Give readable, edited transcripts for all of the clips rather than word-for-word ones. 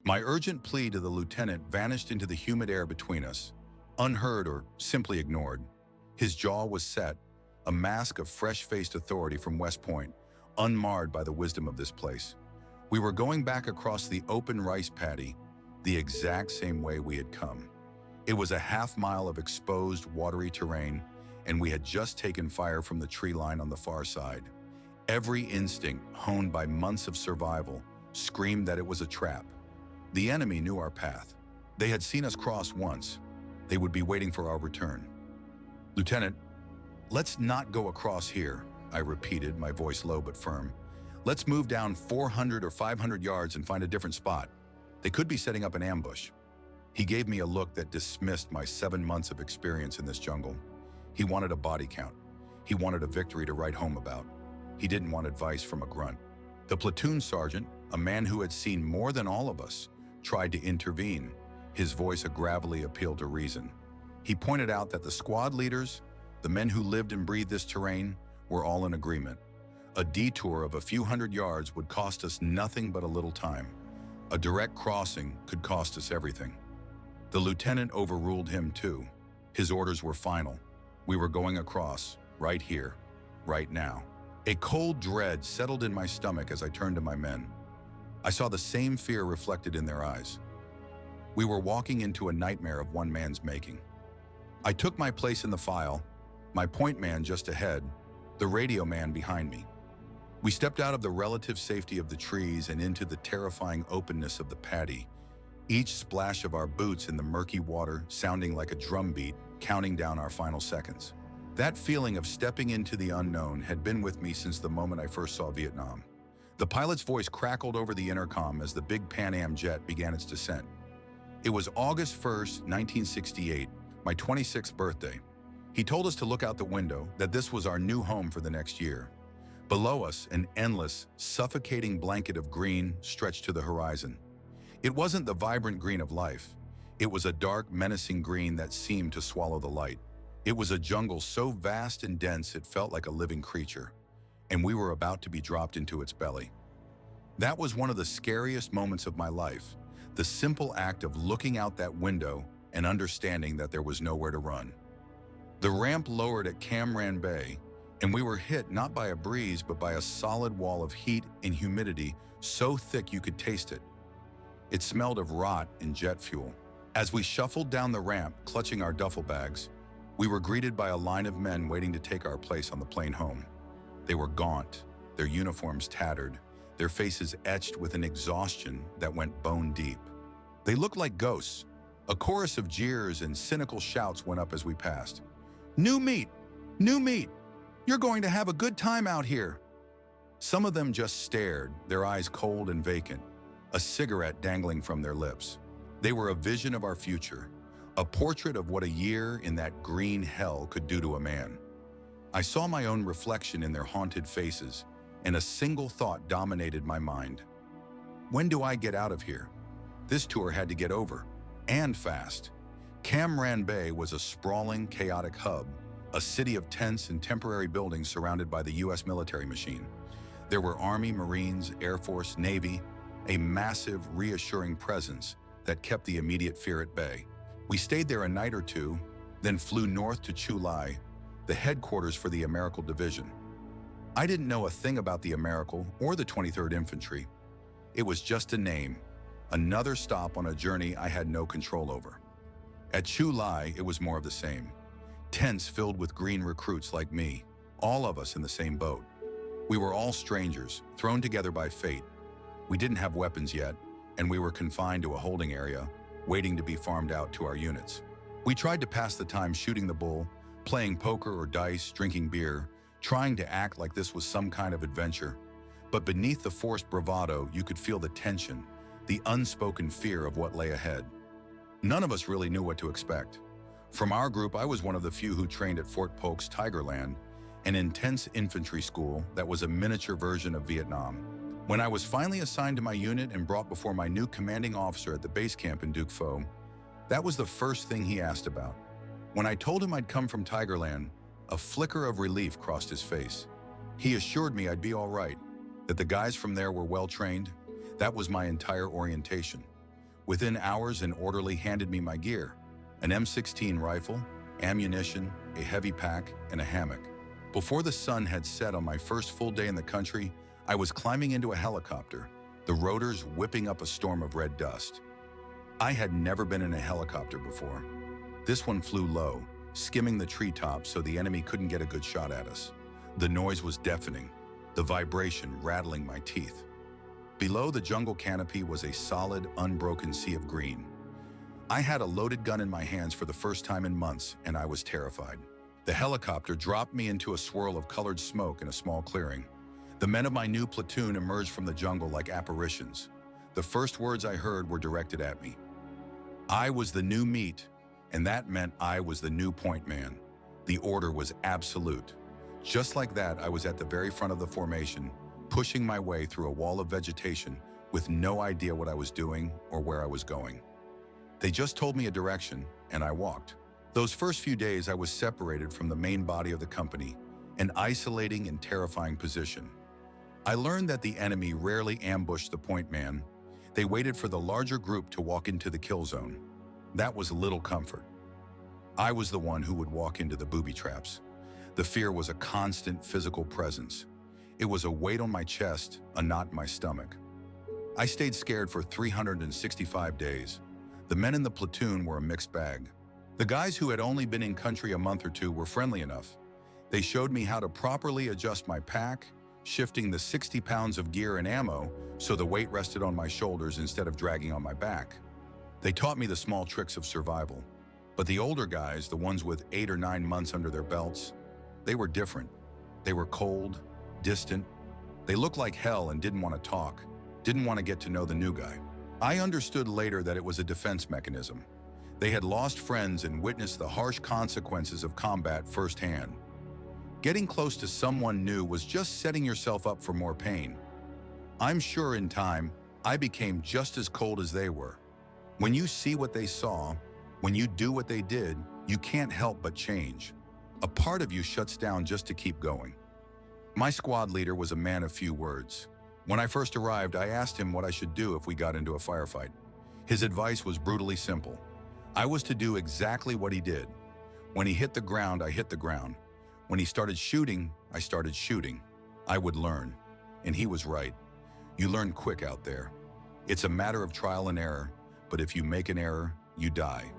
My urgent plea to the lieutenant vanished into the humid air between us, unheard or simply ignored. His jaw was set, a mask of fresh-faced authority from West Point, unmarred by the wisdom of this place. We were going back across the open rice paddy, the exact same way we had come. It was a half-mile of exposed, watery terrain, and we had just taken fire from the tree line on the far side. Every instinct, honed by months of survival, screamed that it was a trap. The enemy knew our path. They had seen us cross once. They would be waiting for our return. "Lieutenant, let's not go across here," I repeated, my voice low but firm. "Let's move down 400 or 500 yards and find a different spot. They could be setting up an ambush." He gave me a look that dismissed my 7 months of experience in this jungle. He wanted a body count. He wanted a victory to write home about. He didn't want advice from a grunt. The platoon sergeant, a man who had seen more than all of us, tried to intervene, his voice a gravelly appeal to reason. He pointed out that the squad leaders, the men who lived and breathed this terrain, were all in agreement. A detour of a few hundred yards would cost us nothing but a little time. A direct crossing could cost us everything. The lieutenant overruled him too. His orders were final. We were going across, right here, right now. A cold dread settled in my stomach as I turned to my men. I saw the same fear reflected in their eyes. We were walking into a nightmare of one man's making. I took my place in the file, my point man just ahead, the radio man behind me. We stepped out of the relative safety of the trees and into the terrifying openness of the paddy, each splash of our boots in the murky water sounding like a drumbeat, counting down our final seconds. That feeling of stepping into the unknown had been with me since the moment I first saw Vietnam. The pilot's voice crackled over the intercom as the big Pan Am jet began its descent. It was August 1st, 1968, my 26th birthday. He told us to look out the window, that this was our new home for the next year. Below us, an endless, suffocating blanket of green stretched to the horizon. It wasn't the vibrant green of life. It was a dark, menacing green that seemed to swallow the light. It was a jungle so vast and dense it felt like a living creature, and we were about to be dropped into its belly. That was one of the scariest moments of my life, the simple act of looking out that window and understanding that there was nowhere to run. The ramp lowered at Cam Ranh Bay, and we were hit not by a breeze but by a solid wall of heat and humidity so thick you could taste it. It smelled of rot and jet fuel. As we shuffled down the ramp, clutching our duffel bags, we were greeted by a line of men waiting to take our place on the plane home. They were gaunt, their uniforms tattered, their faces etched with an exhaustion that went bone deep. They looked like ghosts. A chorus of jeers and cynical shouts went up as we passed. "New meat! New meat! You're going to have a good time out here!" Some of them just stared, their eyes cold and vacant, a cigarette dangling from their lips. They were a vision of our future, a portrait of what a year in that green hell could do to a man. I saw my own reflection in their haunted faces, and a single thought dominated my mind. When do I get out of here? This tour had to get over, and fast. Cam Ranh Bay was a sprawling, chaotic hub, a city of tents and temporary buildings surrounded by the U.S. military machine. There were Army, Marines, Air Force, Navy, a massive, reassuring presence that kept the immediate fear at bay. We stayed there a night or two, then flew north to Chu Lai, the headquarters for the Americal Division. I didn't know a thing about the Americal or the 23rd Infantry. It was just a name, another stop on a journey I had no control over. At Chu Lai, it was more of the same. Tents filled with green recruits like me, all of us in the same boat. We were all strangers, thrown together by fate. We didn't have weapons yet, and we were confined to a holding area, waiting to be farmed out to our units. We tried to pass the time shooting the bull, playing poker or dice, drinking beer, trying to act like this was some kind of adventure. But beneath the forced bravado, you could feel the tension, the unspoken fear of what lay ahead. None of us really knew what to expect. From our group, I was one of the few who trained at Fort Polk's Tigerland, an intense infantry school that was a miniature version of Vietnam. When I was finally assigned to my unit and brought before my new commanding officer at the base camp in Duc Pho, that was the first thing he asked about. When I told him I'd come from Tigerland, a flicker of relief crossed his face. He assured me I'd be all right, that the guys from there were well trained. That was my entire orientation. Within hours, an orderly handed me my gear: an M16 rifle, ammunition, a heavy pack, and a hammock. Before the sun had set on my first full day in the country, I was climbing into a helicopter, the rotors whipping up a storm of red dust. I had never been in a helicopter before. This one flew low, skimming the treetops so the enemy couldn't get a good shot at us. The noise was deafening, the vibration rattling my teeth. Below the jungle canopy was a solid, unbroken sea of green. I had a loaded gun in my hands for the first time in months, and I was terrified. The helicopter dropped me into a swirl of colored smoke in a small clearing. The men of my new platoon emerged from the jungle like apparitions. The first words I heard were directed at me. I was the new meat, and that meant I was the new point man. The order was absolute. Just like that, I was at the very front of the formation, pushing my way through a wall of vegetation with no idea what I was doing or where I was going. They just told me a direction, and I walked. Those first few days, I was separated from the main body of the company, an isolating and terrifying position. I learned that the enemy rarely ambushed the point man. They waited for the larger group to walk into the kill zone. That was little comfort. I was the one who would walk into the booby traps. The fear was a constant physical presence. It was a weight on my chest, a knot in my stomach. I stayed scared for 365 days. The men in the platoon were a mixed bag. The guys who had only been in country a month or two were friendly enough. They showed me how to properly adjust my pack, shifting the 60 pounds of gear and ammo so the weight rested on my shoulders instead of dragging on my back. They taught me the small tricks of survival. But the older guys, the ones with 8 or 9 months under their belts, they were different. They were cold, distant. They looked like hell and didn't want to talk, didn't want to get to know the new guy. I understood later that it was a defense mechanism. They had lost friends and witnessed the harsh consequences of combat firsthand. Getting close to someone new was just setting yourself up for more pain. I'm sure in time, I became just as cold as they were. When you see what they saw, when you do what they did, you can't help but change. A part of you shuts down just to keep going. My squad leader was a man of few words. When I first arrived, I asked him what I should do if we got into a firefight. His advice was brutally simple. I was to do exactly what he did. When he hit the ground, I hit the ground. When he started shooting, I started shooting. I would learn. And he was right. You learn quick out there. It's a matter of trial and error, but if you make an error, you die.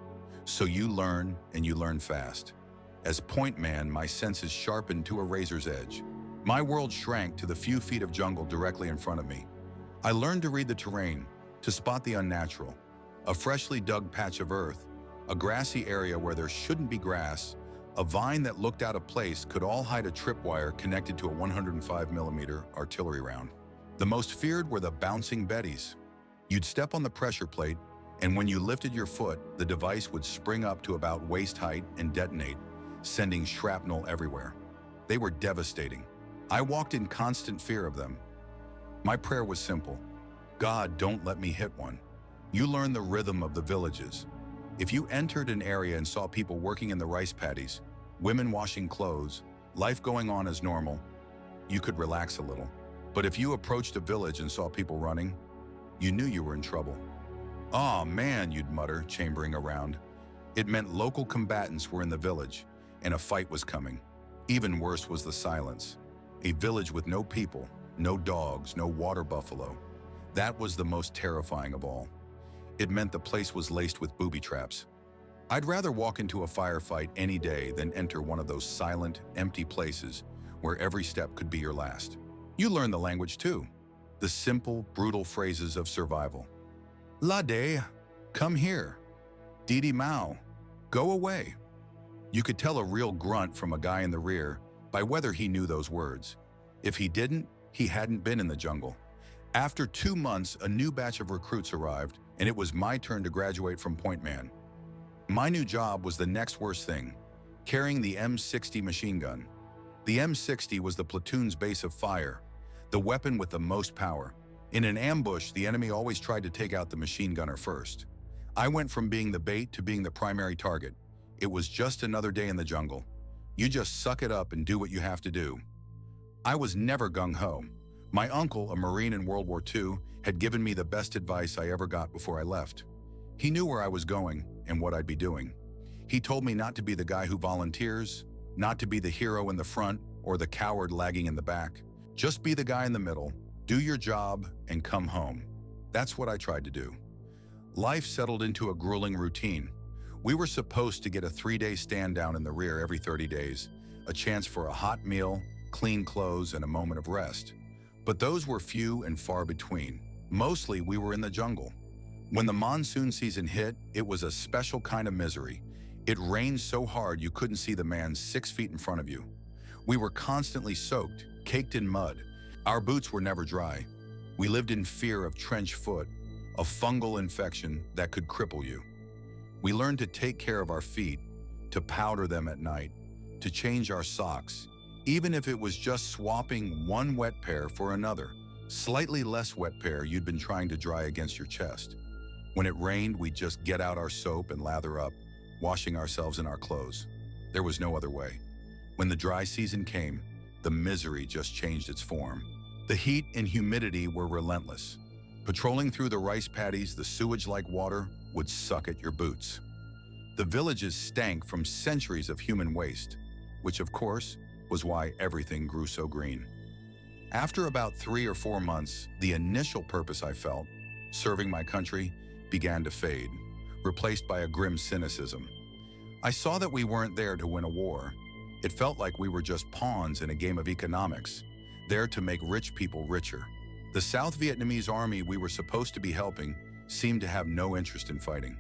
So you learn, and you learn fast. As point man, my senses sharpened to a razor's edge. My world shrank to the few feet of jungle directly in front of me. I learned to read the terrain, to spot the unnatural. A freshly dug patch of earth, a grassy area where there shouldn't be grass, a vine that looked out of place could all hide a tripwire connected to a 105mm artillery round. The most feared were the bouncing Bettys. You'd step on the pressure plate, and when you lifted your foot, the device would spring up to about waist height and detonate, sending shrapnel everywhere. They were devastating. I walked in constant fear of them. My prayer was simple. God, don't let me hit one. You learn the rhythm of the villages. If you entered an area and saw people working in the rice paddies, women washing clothes, life going on as normal, you could relax a little. But if you approached a village and saw people running, you knew you were in trouble. "Aw, man," you'd mutter, chambering around. It meant local combatants were in the village, and a fight was coming. Even worse was the silence. A village with no people, no dogs, no water buffalo. That was the most terrifying of all. It meant the place was laced with booby traps. I'd rather walk into a firefight any day than enter one of those silent, empty places where every step could be your last. You learn the language too. The simple, brutal phrases of survival. "Lade, come here. Didi Mao, go away." You could tell a real grunt from a guy in the rear by whether he knew those words. If he didn't, he hadn't been in the jungle. After 2 months, a new batch of recruits arrived, and it was my turn to graduate from point man. My new job was the next worst thing, carrying the M60 machine gun. The M60 was the platoon's base of fire, the weapon with the most power. In an ambush, the enemy always tried to take out the machine gunner first. I went from being the bait to being the primary target. It was just another day in the jungle. You just suck it up and do what you have to do. I was never gung-ho. My uncle, a Marine in World War II, had given me the best advice I ever got before I left. He knew where I was going and what I'd be doing. He told me not to be the guy who volunteers, not to be the hero in the front or the coward lagging in the back. Just be the guy in the middle, do your job, and come home. That's what I tried to do. Life settled into a grueling routine. We were supposed to get a 3-day stand down in the rear every 30 days, a chance for a hot meal, clean clothes, and a moment of rest. But those were few and far between. Mostly, we were in the jungle. When the monsoon season hit, it was a special kind of misery. It rained so hard you couldn't see the man 6 feet in front of you. We were constantly soaked, caked in mud. Our boots were never dry. We lived in fear of trench foot, a fungal infection that could cripple you. We learned to take care of our feet, to powder them at night, to change our socks, even if it was just swapping one wet pair for another, slightly less wet pair you'd been trying to dry against your chest. When it rained, we'd just get out our soap and lather up, washing ourselves in our clothes. There was no other way. When the dry season came, the misery just changed its form. The heat and humidity were relentless. Patrolling through the rice paddies, the sewage-like water would suck at your boots. The villages stank from centuries of human waste, which of course was why everything grew so green. After about 3 or 4 months, the initial purpose I felt, serving my country, began to fade, replaced by a grim cynicism. I saw that we weren't there to win a war. It felt like we were just pawns in a game of economics, there to make rich people richer. The South Vietnamese army we were supposed to be helping seemed to have no interest in fighting.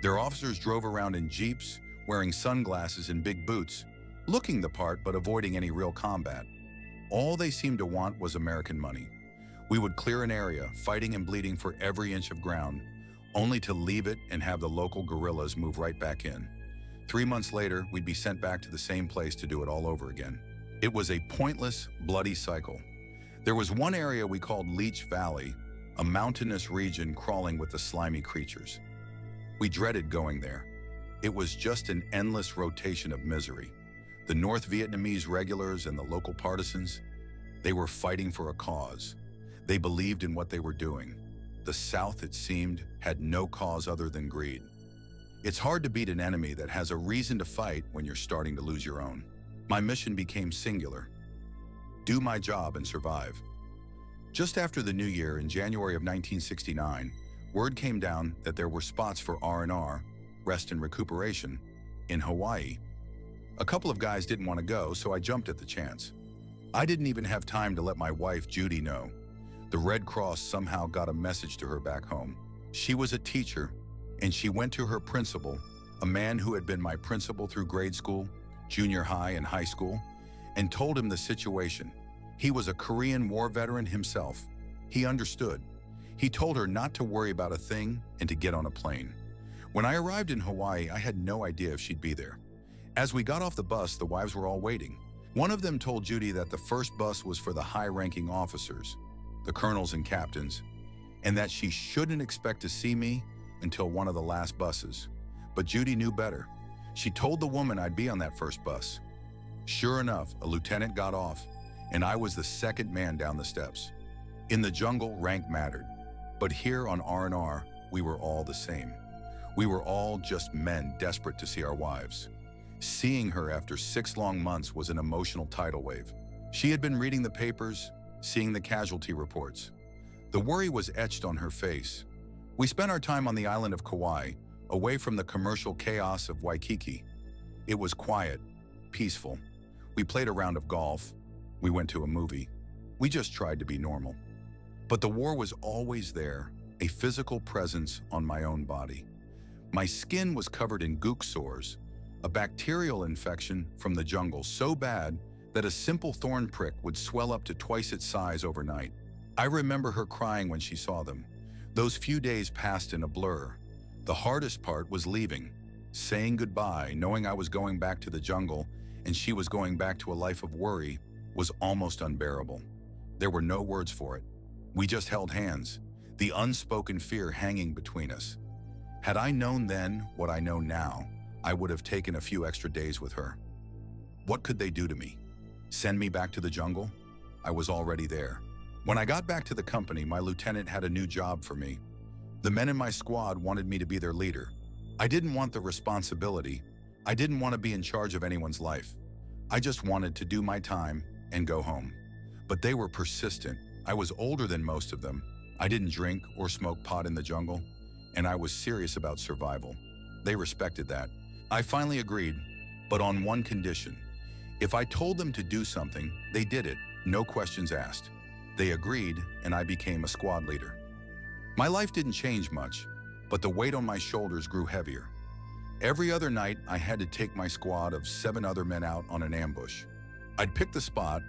Their officers drove around in jeeps, wearing sunglasses and big boots, looking the part but avoiding any real combat. All they seemed to want was American money. We would clear an area, fighting and bleeding for every inch of ground, only to leave it and have the local guerrillas move right back in. 3 months later, we'd be sent back to the same place to do it all over again. It was a pointless, bloody cycle. There was one area we called Leech Valley, a mountainous region crawling with the slimy creatures. We dreaded going there. It was just an endless rotation of misery. The North Vietnamese regulars and the local partisans, they were fighting for a cause. They believed in what they were doing. The South, it seemed, had no cause other than greed. It's hard to beat an enemy that has a reason to fight when you're starting to lose your own. My mission became singular: do my job and survive. Just after the new year, in January of 1969, word came down that there were spots for R&R, rest and recuperation, in Hawaii. A couple of guys didn't want to go, so I jumped at the chance. I didn't even have time to let my wife, Judy, know. The Red Cross somehow got a message to her back home. She was a teacher, and she went to her principal, a man who had been my principal through grade school, junior high, and high school, and told him the situation. He was a Korean War veteran himself. He understood. He told her not to worry about a thing and to get on a plane. When I arrived in Hawaii, I had no idea if she'd be there. As we got off the bus, the wives were all waiting. One of them told Judy that the first bus was for the high-ranking officers, the colonels and captains, and that she shouldn't expect to see me until one of the last buses. But Judy knew better. She told the woman I'd be on that first bus. Sure enough, a lieutenant got off, and I was the second man down the steps. In the jungle, rank mattered. But here on R&R, we were all the same. We were all just men desperate to see our wives. Seeing her after 6 long months was an emotional tidal wave. She had been reading the papers, seeing the casualty reports. The worry was etched on her face. We spent our time on the island of Kauai, away from the commercial chaos of Waikiki. It was quiet, peaceful. We played a round of golf. We went to a movie. We just tried to be normal. But the war was always there, a physical presence on my own body. My skin was covered in gook sores, a bacterial infection from the jungle so bad that a simple thorn prick would swell up to twice its size overnight. I remember her crying when she saw them. Those few days passed in a blur. The hardest part was leaving, saying goodbye, knowing I was going back to the jungle and she was going back to a life of worry, was almost unbearable. There were no words for it. We just held hands, the unspoken fear hanging between us. Had I known then what I know now, I would have taken a few extra days with her. What could they do to me? Send me back to the jungle? I was already there. When I got back to the company, my lieutenant had a new job for me. The men in my squad wanted me to be their leader. I didn't want the responsibility. I didn't want to be in charge of anyone's life. I just wanted to do my time and go home. But they were persistent. I was older than most of them. I didn't drink or smoke pot in the jungle, and I was serious about survival. They respected that. I finally agreed, but on one condition. If I told them to do something, they did it, no questions asked. They agreed, and I became a squad leader. My life didn't change much, but the weight on my shoulders grew heavier. Every other night, I had to take my squad of 7 other men out on an ambush. I'd pick the spot,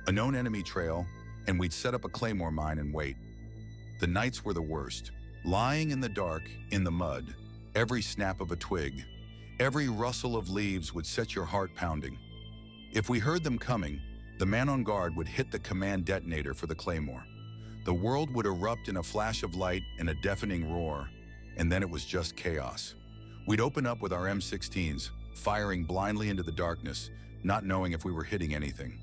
a known enemy trail, and we'd set up a claymore mine and wait. The nights were the worst. Lying in the dark, in the mud, every snap of a twig, every rustle of leaves would set your heart pounding. If we heard them coming, the man on guard would hit the command detonator for the claymore. The world would erupt in a flash of light and a deafening roar, and then it was just chaos. We'd open up with our M16s, firing blindly into the darkness, not knowing if we were hitting anything.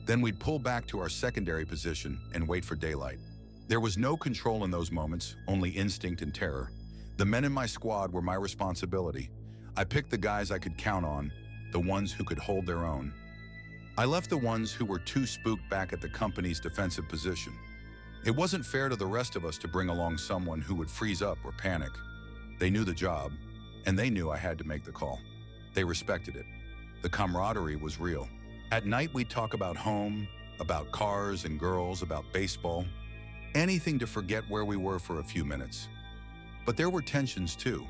Then we'd pull back to our secondary position and wait for daylight. There was no control in those moments, only instinct and terror. The men in my squad were my responsibility. I picked the guys I could count on, the ones who could hold their own. I left the ones who were too spooked back at the company's defensive position. It wasn't fair to the rest of us to bring along someone who would freeze up or panic. They knew the job, and they knew I had to make the call. They respected it. The camaraderie was real. At night, we'd talk about home, about cars and girls, about baseball, anything to forget where we were for a few minutes. But there were tensions too.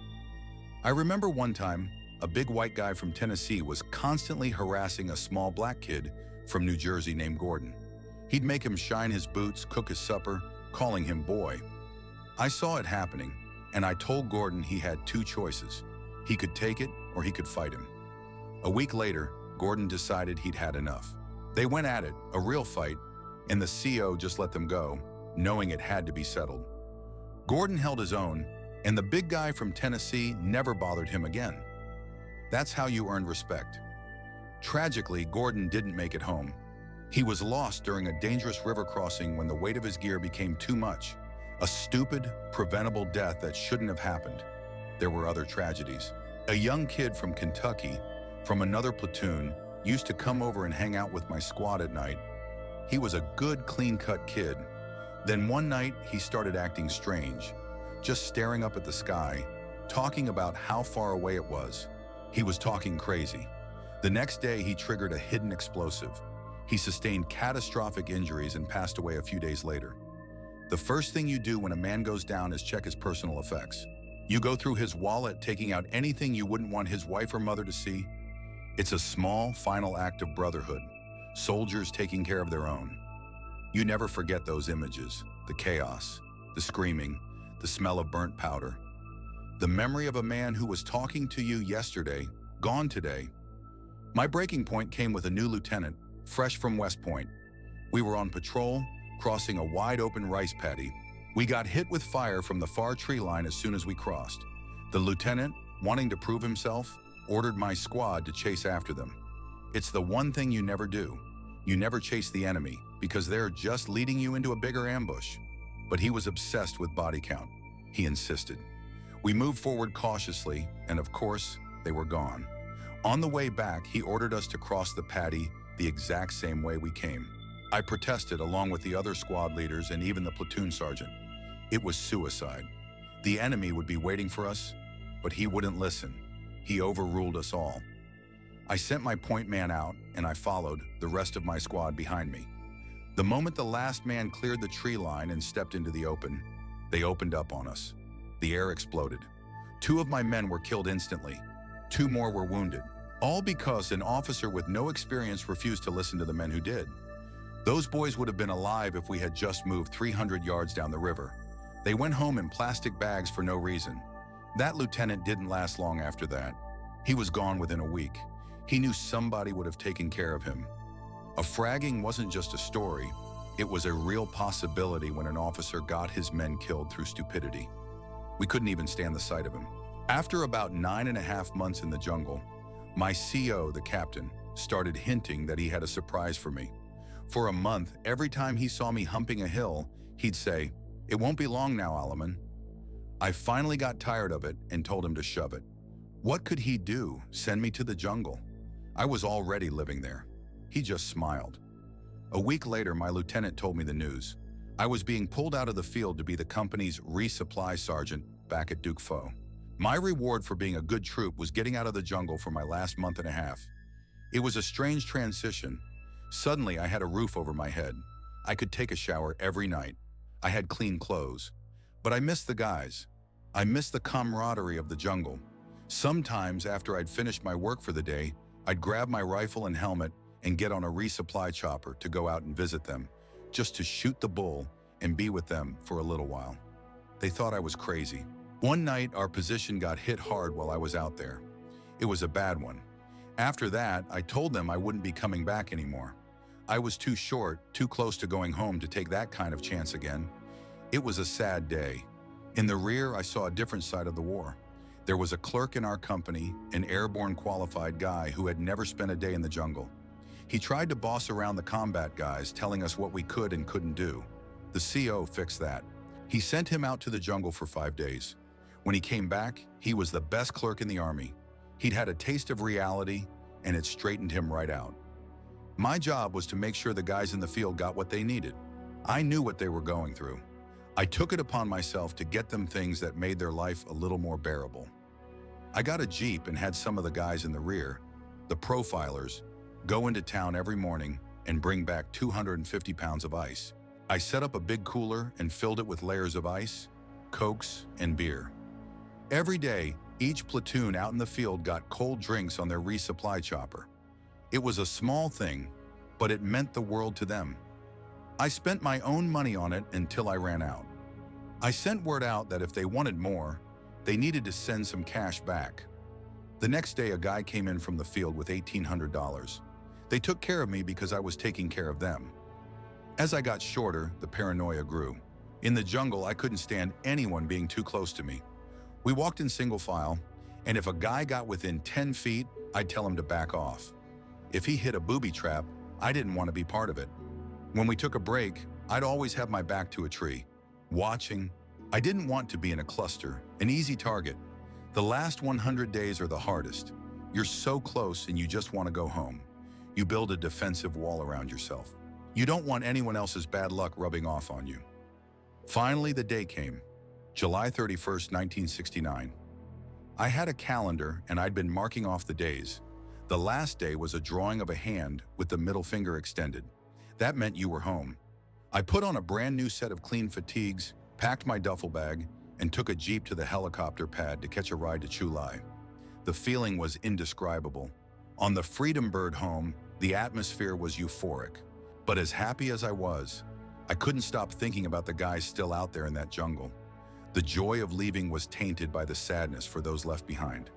I remember one time, a big white guy from Tennessee was constantly harassing a small black kid from New Jersey named Gordon. He'd make him shine his boots, cook his supper, calling him boy. I saw it happening, and I told Gordon he had 2 choices. He could take it or he could fight him. A week later, Gordon decided he'd had enough. They went at it, a real fight, and the CO just let them go, knowing it had to be settled. Gordon held his own, and the big guy from Tennessee never bothered him again. That's how you earned respect. Tragically, Gordon didn't make it home. He was lost during a dangerous river crossing when the weight of his gear became too much. A stupid, preventable death that shouldn't have happened. There were other tragedies. A young kid from Kentucky, from another platoon, used to come over and hang out with my squad at night. He was a good, clean-cut kid. Then one night, he started acting strange, just staring up at the sky, talking about how far away it was. He was talking crazy. The next day, he triggered a hidden explosive. He sustained catastrophic injuries and passed away a few days later. The first thing you do when a man goes down is check his personal effects. You go through his wallet, taking out anything you wouldn't want his wife or mother to see. It's a small, final act of brotherhood. Soldiers taking care of their own. You never forget those images, the chaos, the screaming, the smell of burnt powder. The memory of a man who was talking to you yesterday, gone today. My breaking point came with a new lieutenant, fresh from West Point. We were on patrol, crossing a wide-open rice paddy. We got hit with fire from the far tree line as soon as we crossed. The lieutenant, wanting to prove himself, ordered my squad to chase after them. It's the one thing you never do. You never chase the enemy, because they're just leading you into a bigger ambush. But he was obsessed with body count. He insisted. We moved forward cautiously, and of course, they were gone. On the way back, he ordered us to cross the paddy the exact same way we came. I protested along with the other squad leaders and even the platoon sergeant. It was suicide. The enemy would be waiting for us, but he wouldn't listen. He overruled us all. I sent my point man out, and I followed, the rest of my squad behind me. The moment the last man cleared the tree line and stepped into the open, they opened up on us. The air exploded. 2 of my men were killed instantly. 2 more were wounded. All because an officer with no experience refused to listen to the men who did. Those boys would have been alive if we had just moved 300 yards down the river. They went home in plastic bags for no reason. That lieutenant didn't last long after that. He was gone within a week. He knew somebody would have taken care of him. A fragging wasn't just a story. It was a real possibility when an officer got his men killed through stupidity. We couldn't even stand the sight of him. After about 9.5 months in the jungle, my CO, the captain, started hinting that he had a surprise for me. For a month, every time he saw me humping a hill, he'd say, "It won't be long now, Aleman." I finally got tired of it and told him to shove it. What could he do? Send me to the jungle? I was already living there. He just smiled. A week later, my lieutenant told me the news. I was being pulled out of the field to be the company's resupply sergeant back at Duke Fo. My reward for being a good troop was getting out of the jungle for my last month and a half. It was a strange transition. Suddenly, I had a roof over my head. I could take a shower every night. I had clean clothes. But I missed the guys. I missed the camaraderie of the jungle. Sometimes, after I'd finished my work for the day, I'd grab my rifle and helmet and get on a resupply chopper to go out and visit them, just to shoot the bull and be with them for a little while. They thought I was crazy. One night, our position got hit hard while I was out there. It was a bad one. After that, I told them I wouldn't be coming back anymore. I was too short, too close to going home to take that kind of chance again. It was a sad day. In the rear, I saw a different side of the war. There was a clerk in our company, an airborne qualified guy who had never spent a day in the jungle. He tried to boss around the combat guys, telling us what we could and couldn't do. The CO fixed that. He sent him out to the jungle for 5 days. When he came back, he was the best clerk in the Army. He'd had a taste of reality, and it straightened him right out. My job was to make sure the guys in the field got what they needed. I knew what they were going through. I took it upon myself to get them things that made their life a little more bearable. I got a Jeep and had some of the guys in the rear, the profilers, go into town every morning and bring back 250 pounds of ice. I set up a big cooler and filled it with layers of ice, Cokes, and beer. Every day, each platoon out in the field got cold drinks on their resupply chopper. It was a small thing, but it meant the world to them. I spent my own money on it until I ran out. I sent word out that if they wanted more, they needed to send some cash back. The next day, a guy came in from the field with $1,800. They took care of me because I was taking care of them. As I got shorter, the paranoia grew. In the jungle, I couldn't stand anyone being too close to me. We walked in single file, and if a guy got within 10 feet, I'd tell him to back off. If he hit a booby trap, I didn't want to be part of it. When we took a break, I'd always have my back to a tree, watching. I didn't want to be in a cluster, an easy target. The last 100 days are the hardest. You're so close and you just want to go home. You build a defensive wall around yourself. You don't want anyone else's bad luck rubbing off on you. Finally, the day came, July 31st, 1969. I had a calendar and I'd been marking off the days. The last day was a drawing of a hand with the middle finger extended. That meant you were home. I put on a brand new set of clean fatigues, packed my duffel bag, and took a Jeep to the helicopter pad to catch a ride to Chulai. The feeling was indescribable. On the Freedom Bird home, the atmosphere was euphoric. But as happy as I was, I couldn't stop thinking about the guys still out there in that jungle. The joy of leaving was tainted by the sadness for those left behind.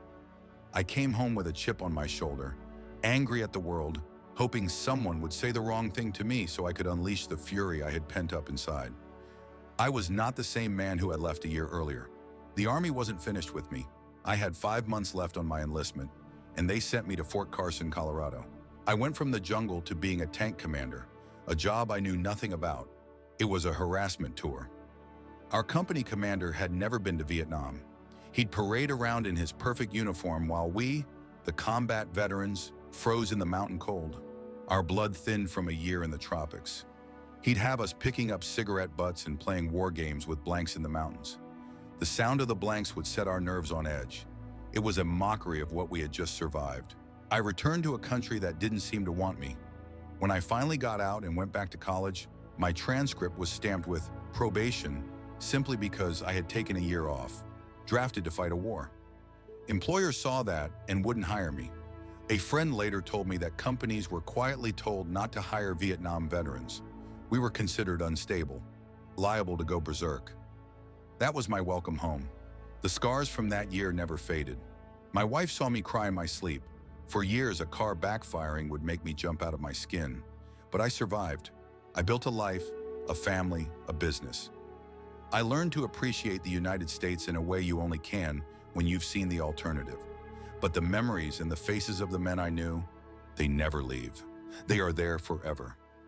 I came home with a chip on my shoulder, angry at the world, hoping someone would say the wrong thing to me so I could unleash the fury I had pent up inside. I was not the same man who had left a year earlier. The Army wasn't finished with me. I had 5 months left on my enlistment, and they sent me to Fort Carson, Colorado. I went from the jungle to being a tank commander, a job I knew nothing about. It was a harassment tour. Our company commander had never been to Vietnam. He'd parade around in his perfect uniform while we, the combat veterans, froze in the mountain cold, our blood thinned from a year in the tropics. He'd have us picking up cigarette butts and playing war games with blanks in the mountains. The sound of the blanks would set our nerves on edge. It was a mockery of what we had just survived. I returned to a country that didn't seem to want me. When I finally got out and went back to college, my transcript was stamped with probation simply because I had taken a year off, drafted to fight a war. Employers saw that and wouldn't hire me. A friend later told me that companies were quietly told not to hire Vietnam veterans. We were considered unstable, liable to go berserk. That was my welcome home. The scars from that year never faded. My wife saw me cry in my sleep. For years, a car backfiring would make me jump out of my skin. But I survived. I built a life, a family, a business. I learned to appreciate the United States in a way you only can when you've seen the alternative. But the memories and the faces of the men I knew, they never leave. They are there forever.